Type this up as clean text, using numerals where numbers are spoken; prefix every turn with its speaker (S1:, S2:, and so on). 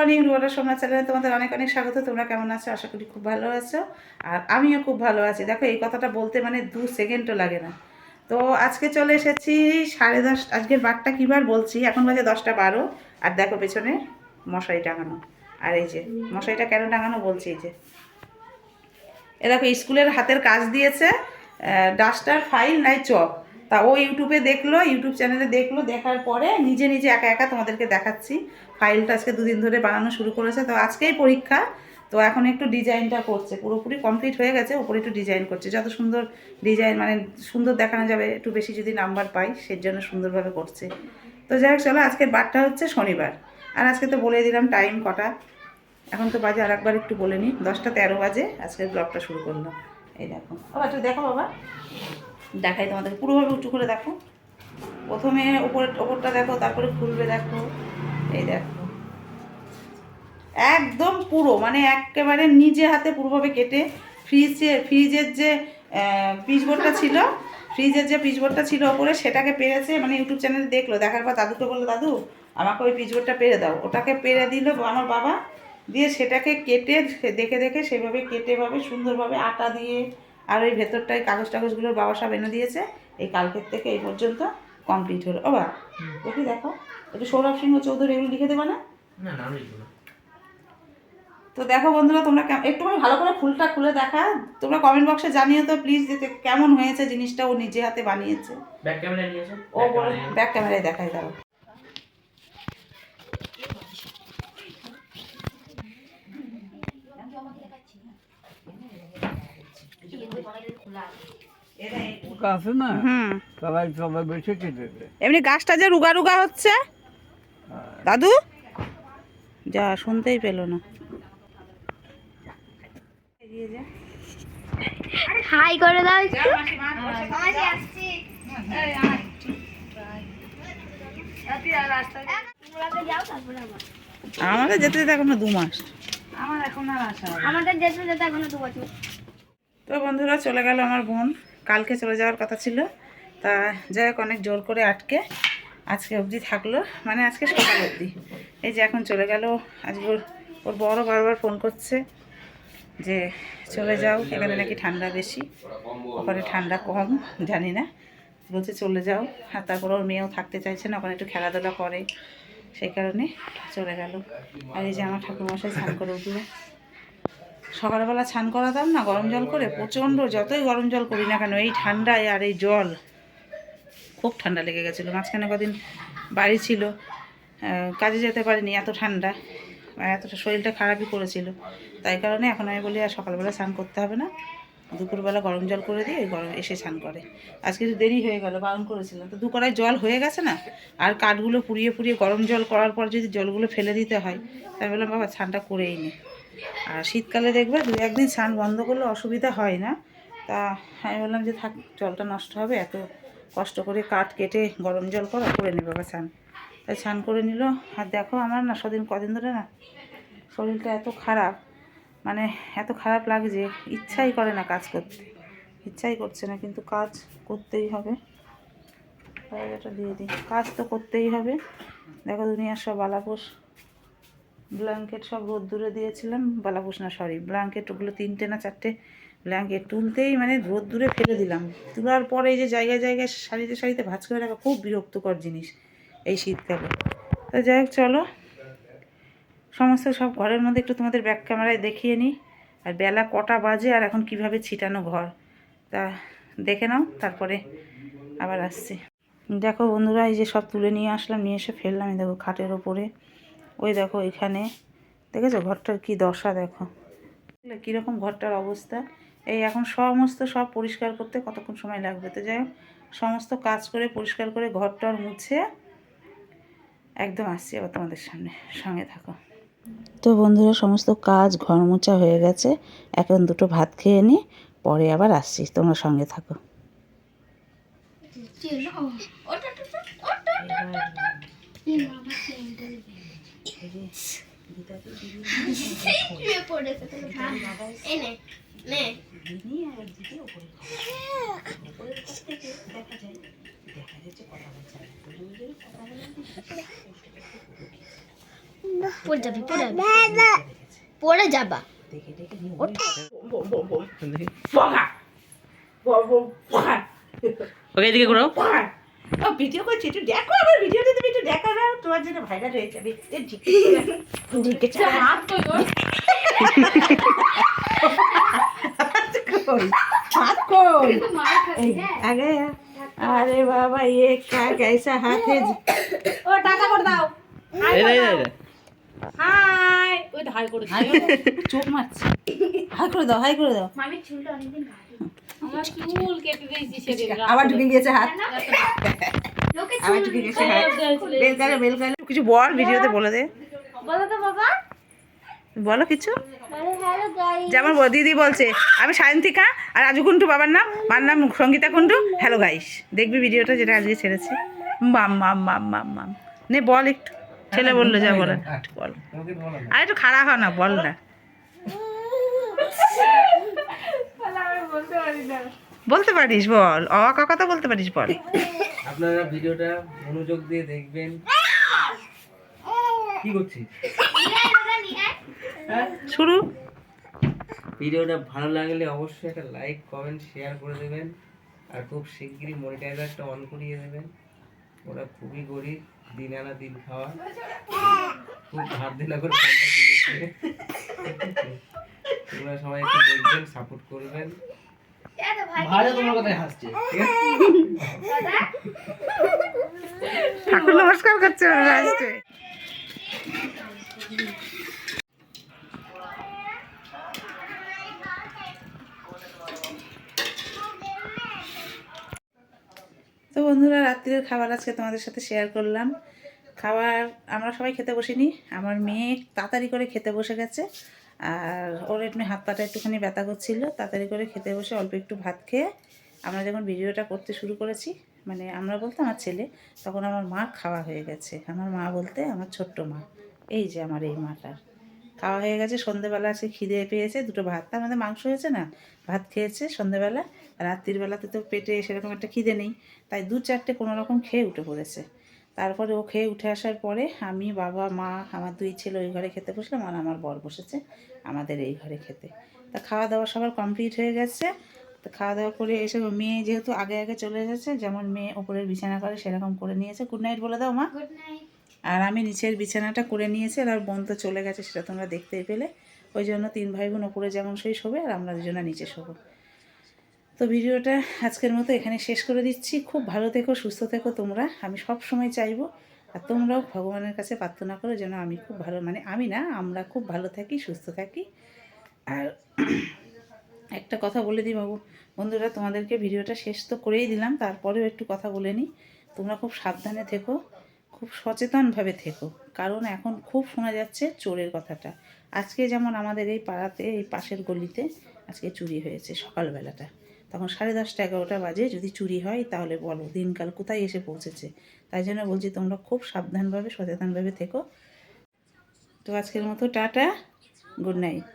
S1: Morning, রুয়ালা Somnath চ্যানেলে তোমাদের অনেক অনেক স্বাগত। তোমরা কেমন আছো? আশা করি খুব ভালো আছো, আর আমিও খুব ভালো আছি। দেখো এই কথাটা বলতে মানে 2 সেকেন্ডও লাগে না। তো আজকে চলে এসেছি 10:30, আজকের বারটা কী বার বলছি, এখন বাজে 10টা 12। আর দেখো পেছনে মশারি টাঙানো, আর এই যে মশারিটা কেন টাঙানো বলছি, এই যে এ দেখো স্কুলের হাতের কাজ দিয়েছে, ডাস্টার, ফাইল নাই চক। তা ও ইউটিউবে দেখলো, ইউটিউব চ্যানেলে দেখলো, দেখার পরে নিজে নিজে একা একা তোমাদেরকে দেখাচ্ছি। ফাইলটা আজকে 2 দিন ধরে বানানো শুরু করেছে, তো আজকেই পরীক্ষা। তো এখন একটু ডিজাইনটা করছে, পুরোপুরি কমপ্লিট হয়ে গেছে, ওপরে একটু ডিজাইন করছে। যত সুন্দর ডিজাইন মানে সুন্দর দেখানো যাবে, একটু বেশি যদি নাম্বার পাই সেই জন্য সুন্দরভাবে করছে। তো যাই হোক, চলো আজকের বারটা হচ্ছে শনিবার, আর আজকে তো বলে দিলাম টাইম কটা। এখন তো বাজে আর একবার একটু বলে নিই, 10টা 13 বাজে আজকের ব্লগটা শুরু করলাম। এই দেখো বাবা, একটু দেখো বাবা, দেখাই তোমাদের পুরোভাবে উঁচু করে দেখো। প্রথমে ওপরটা দেখো, তারপরে খুলবে দেখো। এই দেখো একদম পুরো মানে একেবারে নিজে হাতে পুরোভাবে কেটে ফ্রিজের যে পিচবোর্ডটা ছিল, ওপরে সেটাকে পেরেছে। মানে ইউটিউব চ্যানেলে দেখলো, দেখার পর দাদুকে বললো, দাদু আমাকে ওই পিচবোর্ডটা পেরে দাও। ওটাকে পেরে দিল আমার বাবা, দিয়ে সেটাকে কেটে দেখে দেখে সেভাবে কেটেভাবে সুন্দরভাবে আটা দিয়ে, আর ওই ভেতরটায় কাগজ টাগজগুলোর বাবা সব এনে দিয়েছে। এই কালকের থেকে এই পর্যন্ত কমপ্লিট হলো। ও বা দেখি দেখো, একটু সৌরভ সিংহ চৌধুরী এগুলো লিখে দেবো না? তো দেখো বন্ধুরা, তোমরা একটু ভালো করে ফুলটা খুলে দেখা, তোমরা কমেন্ট বক্সে জানিও তো প্লিজ যে কেমন হয়েছে জিনিসটা। ও নিজে হাতে বানিয়েছে।
S2: ব্যাক ক্যামেরা নিয়েছো?
S1: ও বলে ব্যাক ক্যামেরায় দেখাই দাও। এমনি গাছটা যে রুগা রুগা হচ্ছে, দাদু যা শুনতেই পেলো না।
S3: হাই করে দাও।
S1: আমাদের যেতে যেতে এখনো 2 মাস, আমার এখন আর আসা হবে।
S3: আমাদের যেতে যেতে এখনো 2 বছর।
S1: তো বন্ধুরা, চলে গেল আমার বোন, কালকে চলে যাওয়ার কথা ছিল। তা যাই হোক, অনেক জোর করে আটকে আজকে অবধি থাকলো, মানে আজকে সকাল অবধি। এই যে এখন চলে গেল। আজকে ওর বড় বারবার ফোন করছে যে চলে যাও, এখানে নাকি ঠান্ডা বেশি, ওখানে ঠান্ডা কম, জানি না, বলছে চলে যাও। আর তারপর ওর মেয়েও থাকতে চাইছে না, ওখানে একটু খেলাধুলা করে, সেই কারণে চলে গেল। আর এই যে আমার ঠাকুরমশাই স্নান করে উঠলো। সকালবেলা স্নান করাতাম না গরম জল করে, প্রচণ্ড, যতই গরম জল করি না কেন এই ঠান্ডায় আর এই জল, খুব ঠান্ডা লেগে গেছিলো। মাঝখানে কদিন বাড়ি ছিল, কাজে যেতে পারিনি, এত ঠান্ডা, এতটা শরীরটা খারাপই করেছিল। তাই কারণে এখন আমি বলি আর সকালবেলা স্নান করতে হবে না, দুপুরবেলা গরম জল করে দিই, ওই গরম এসে স্নান করে। আজকে একটু দেরি হয়ে গেল, বারণ করেছিলাম, তো 2 কড়াই জল হয়ে গেছে না, আর কাঠগুলো পুড়িয়ে পুড়িয়ে গরম জল করার পর যদি জলগুলো ফেলে দিতে হয়, তাই বললাম বাবা স্নানটা করেই নি। আর শীতকালে দেখবে 2-1 দিন স্নান বন্ধ করলে অসুবিধা হয় না। তা আমি বললাম যে থাক, জলটা নষ্ট হবে, এত কষ্ট করে কাঠ কেটে গরম জল করে নেবে বাবা স্নান। তাই স্নান করে নিল। আর দেখো আমার না কদিন ধরে না শরীরটা এত খারাপ, মানে এত খারাপ লাগছে, ইচ্ছাই করে না কাজ করতে, ইচ্ছাই করছে না, কিন্তু কাজ করতেই হবে। এটা দিয়ে দিই, কাজ তো করতেই হবে। দেখো দুনিয়ার সব বালাপোষ ব্ল্যাঙ্কেট সব রোদ্দুরে দিয়েছিলাম, বালাপোষ না সরি ব্ল্যাঙ্কেট, ওগুলো 3টে না 4টে ব্ল্যাঙ্কেট তুলতেই মানে রোদ্দুরে ফেলে দিলাম। তোলার পরে এই যে জায়গায় জায়গায় সারিতে সারিতে ভাঁজ করে রাখা, খুব বিরক্তকর জিনিস এই শীতকালে। তো যাই হোক চলো, সমস্ত সব ঘরের মধ্যে একটু তোমাদের ব্যাক ক্যামেরায় দেখিয়ে নিই, আর বেলা কটা বাজে আর এখন কিভাবে ছিটানো ঘর, তা দেখে নাও, তারপরে আবার আসছি। দেখো বন্ধুরা, এই যে সব তুলে নিয়ে আসলাম, নিয়ে এসে ফেললাম। এই দেখো খাটের ওপরে, ওই দেখো এখানে, দেখেছো ঘরটার কি দশা, দেখো কীরকম ঘরটার অবস্থা। এই এখন সব পরিষ্কার করতে কতক্ষণ সময় লাগবে। তো যাই হোক, সমস্ত কাজ করে পরিষ্কার করে ঘরটার মুছে একদম আসছি আবার তোমাদের সঙ্গে থাকো। তো বন্ধুরা, সমস্ত কাজ ঘর মোছা হয়ে গেছে, এখন 2টো ভাত খেয়ে নিই, পরে আবার আসছি, তোমরা সঙ্গে থাকো।
S3: পড়ে যাবি পড়ে যাবা
S1: দেখে দেখে নিয়ে ওঠ। বম বম বম বগা বম বম বগা
S2: ওকে এদিকে ঘুরাও।
S1: বগা ও ভিডিও করছি, একটু দেখো আমার ভিডিওটা, তুমি একটু দেখো না, তোমার জন্য ভাইরাল হয়ে যাবে। ঢিকে চালা হাত কই আগে। আরে বাবা ये क्या कैसा हाथ है? ও টাটা করে দাও।
S2: এই রে, এই রে।
S1: হাই ওই তো হাই করে চোখ মারছে। হাই করে দাও, হাই করে দাও।
S3: মামির চুলটা অনেকদিন কাটে
S4: আমার চুল কেটে দিয়েছি সেদিন
S1: আবার ঢুকে গিয়েছে হাত,
S3: লোকে
S1: আবার ঢুকে গেছে হাত। বেল করে বেল করে কিছু বল, ভিডিওতে বলে দে,
S3: বলো তো বাবা।
S1: বলো কিছু।
S3: হ্যালো গাইস,
S1: যেমন দিদি বলছে আমি সায়ন্তিকা আর রাজু কুন্টু বাবার নাম, মার নাম সঙ্গীতা কুন্টু। হ্যালো গাইস, দেখবি ভিডিওটা যেটা আজকে ছেড়েছি। মাম মাম মাম মাম মাম নে বল একটু, ছেলে বললো যা বলে বল। আর একটু খারাপ হয় না, বল না। বলতে পারিস, বল, অকা কথা বলতে পারিস, বল।
S2: আপনারা ভিডিওটা মনোযোগ দিয়ে দেখবেন। কি করছিস?
S1: শুরু।
S2: ভিডিওটা ভালো লাগলে অবশ্যই একটা লাইক কমেন্ট শেয়ার করে দেবেন, আর খুব শিগগিরই মনিটাইজারটা অন করিয়ে দেবেন। ওরা খুবই গরিব, দিন আনা দিন খাওয়া, খুব ধার দিনা করে ফোনটা কিনেছে। তোমরা সবাই একটু দেখবেন, সাপোর্ট করবেন। ভালো, তোমার কথাই হাসছে, ঠিক আছে?
S1: ঠাকুর নমস্কার করছে লাস্টে। তো বন্ধুরা, রাত্রির খাবার আজকে তোমাদের সাথে শেয়ার করলাম। খাবার আমরা সবাই খেতে বসিনি, আমার মেয়ে তাড়াতাড়ি করে খেতে বসে গেছে, আর ওর একটু হাত পাটা একটুখানি ব্যথা করছিল। তাড়াতাড়ি করে খেতে বসে অল্প একটু ভাত খেয়ে আমরা যখন ভিডিওটা করতে শুরু করেছি, মানে আমরা বলতে আমার ছেলে, তখন আমার মা খাওয়া হয়ে গেছে। আমার মা বলতে আমার ছোট্ট মা, এই যে আমার এই মাটার খাওয়া হয়ে গেছে। সন্ধেবেলা আজকে খিদে পেয়েছে, দুটো ভাত, তার মধ্যে মাংস হয়েছে না, ভাত খেয়েছে সন্ধেবেলা। রাত্রির বেলাতে তো পেটে সেরকম একটা খিদে নেই, তাই দু চারটে কোনো রকম খেয়ে উঠে পড়েছে। তারপরে ও খেয়ে উঠে আসার পরে আমি, বাবা, মা, আমার দুই ছেলে ওই ঘরে খেতে বসলাম, আর আমার বর বসেছে আমাদের এই ঘরে খেতে। তা খাওয়া দাওয়া সবার কমপ্লিট হয়ে গেছে। তো খাওয়া দাওয়া করে এসে মেয়ে যেহেতু আগে আগে চলে এসেছে, যেমন মেয়ে ওপরের বিছানা করে সেরকম করে নিয়েছে। গুড নাইট বলে দাও মা।
S3: Good night.
S1: আর আমি নিচের বিছানাটা করে নিয়েছি, আর বোন তো চলে গেছে, সেটা তোমরা দেখতেই পেলে। ওই জন্য তিন ভাই বোন ওপরে যেমন সেই শোবে, আর আমরা দুজনে নিচে শোবো। তো ভিডিওটা আজকের মতো এখানে শেষ করে দিচ্ছি। খুব ভালো থেকো, সুস্থ থেকো তোমরা, আমি সব সময় চাইবো। আর তোমরাও ভগবানের কাছে প্রার্থনা করো যেন আমি খুব ভালো, মানে আমি না, আমরা খুব ভালো থাকি, সুস্থ থাকি। আর একটা কথা বলে দিই বাবু, বন্ধুরা, তোমাদেরকে ভিডিওটা শেষ তো করেই দিলাম, তারপরেও একটু কথা বলে নিই। তোমরা খুব সাবধানে থেকো, খুব সচেতনভাবে থেকো, কারণ এখন খুব শোনা যাচ্ছে চোরের কথাটা। আজকে যেমন আমাদের এই পাড়াতে, এই পাশের গলিতে আজকে চুরি হয়েছে সকালবেলাটা, তখন 10:30 11টা বাজে। যদি চুরি হয় তাহলে বলো দিনকাল কোথায় এসে পৌঁছেছে। তাই জন্য বলছি তোমরা খুব সাবধানভাবে, সচেতনভাবে থেকো। তো আজকের মতো টাটা, গুড নাইট।